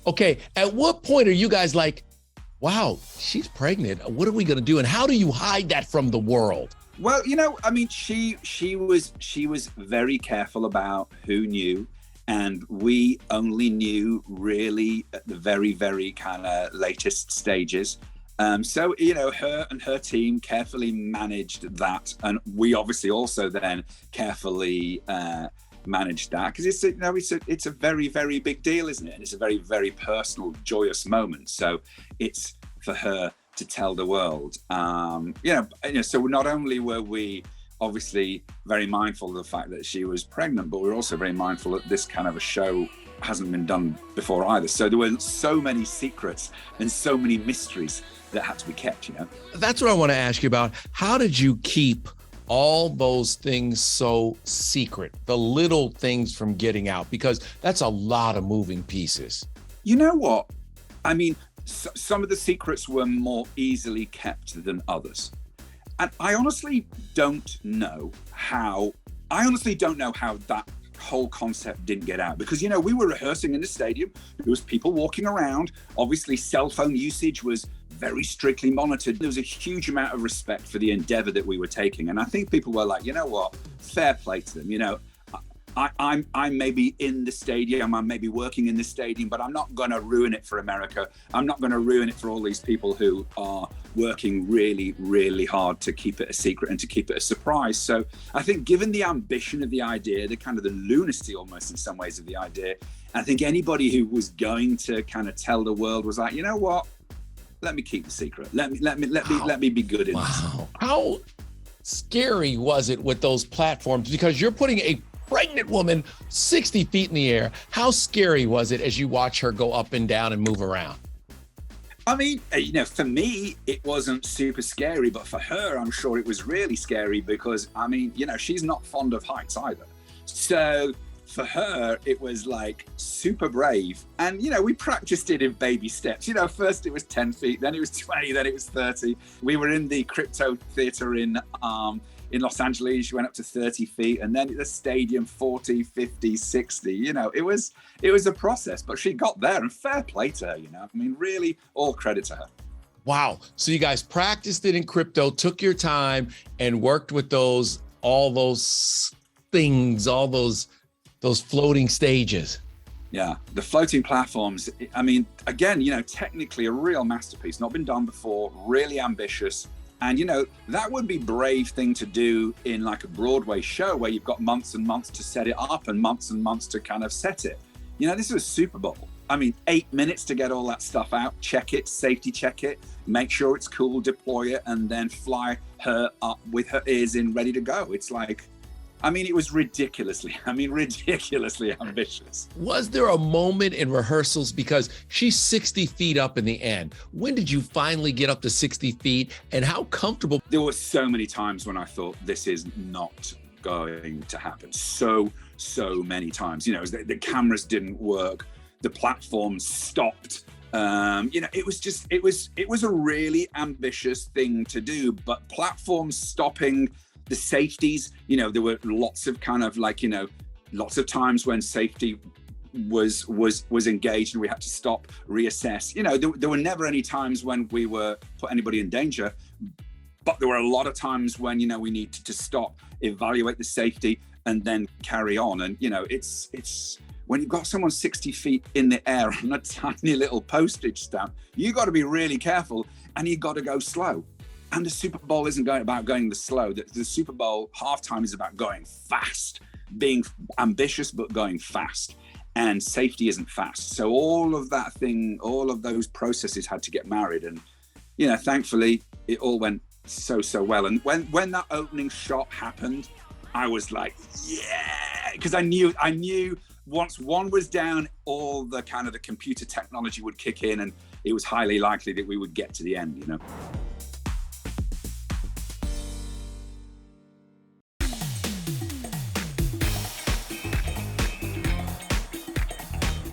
Okay, at what point are you guys like, wow, she's pregnant. What are we gonna do? And how do you hide that from the world? Well, I mean, she was very careful about who knew, and we only knew really at the very, very kind of latest stages. So, her and her team carefully managed that. And we obviously also then carefully managed that because it's a very, very big deal, isn't it? And it's a very, very personal, joyous moment. So it's for her to tell the world. So not only were we obviously very mindful of the fact that she was pregnant, but we're also very mindful that this kind of a show hasn't been done before either. So there were so many secrets and so many mysteries that had to be kept, That's what I want to ask you about. How did you keep all those things so secret, the little things from getting out? Because that's a lot of moving pieces. You know what? I mean, some of the secrets were more easily kept than others. And I honestly don't know how that whole concept didn't get out, because we were rehearsing in the stadium. There was people walking around. Obviously cell phone usage was very strictly monitored. There was a huge amount of respect for the endeavor that we were taking, and I think people were like, you know what, fair play to them. I'm maybe in the stadium, I'm maybe working in the stadium, but I'm not going to ruin it for America. I'm not going to ruin it for all these people who are working really, really hard to keep it a secret and to keep it a surprise. So I think given the ambition of the idea, the kind of the lunacy almost in some ways of the idea, I think anybody who was going to kind of tell the world was like, you know what, let me keep the secret. Let me be good in this. How scary was it with those platforms? Because you're putting a pregnant woman 60 feet in the air. How scary was it as you watch her go up and down and move around? I mean, for me, it wasn't super scary, but for her, I'm sure it was really scary because, I mean, she's not fond of heights either. So for her, it was like super brave. And, we practiced it in baby steps. First it was 10 feet, then it was 20, then it was 30. We were in the Crypto Theater in Los Angeles. She went up to 30 feet, and then at the stadium 40, 50, 60. It was a process, but she got there, and fair play to her. I mean, really all credit to her. Wow. So you guys practiced it in crypto, took your time and worked with all those things, all those floating stages. Yeah, the floating platforms, I mean, again, technically a real masterpiece, not been done before, really ambitious. And, that would be a brave thing to do in like a Broadway show where you've got months and months to set it up and months to kind of set it. This is a Super Bowl. I mean, 8 minutes to get all that stuff out, check it, safety check it, make sure it's cool, deploy it, and then fly her up with her ears in, ready to go. It's like, I mean, it was ridiculously ambitious. Was there a moment in rehearsals, because she's 60 feet up in the end? When did you finally get up to 60 feet, and how comfortable? There were so many times when I thought this is not going to happen. So many times, the cameras didn't work, the platform stopped. It was a really ambitious thing to do, but platforms stopping, the safeties, there were lots of kind of like, lots of times when safety was engaged and we had to stop, reassess. There were never any times when we were put anybody in danger, but there were a lot of times when, we needed to stop, evaluate the safety, and then carry on. And, it's when you've got someone 60 feet in the air on a tiny little postage stamp, you got to be really careful and you got to go slow. And the Super Bowl isn't about going the slow. The Super Bowl halftime is about going fast, being ambitious, but going fast. And safety isn't fast. So all of those processes had to get married. And, thankfully, it all went so well. And when that opening shot happened, I was like, yeah, because I knew once one was down, all the kind of the computer technology would kick in, and it was highly likely that we would get to the end,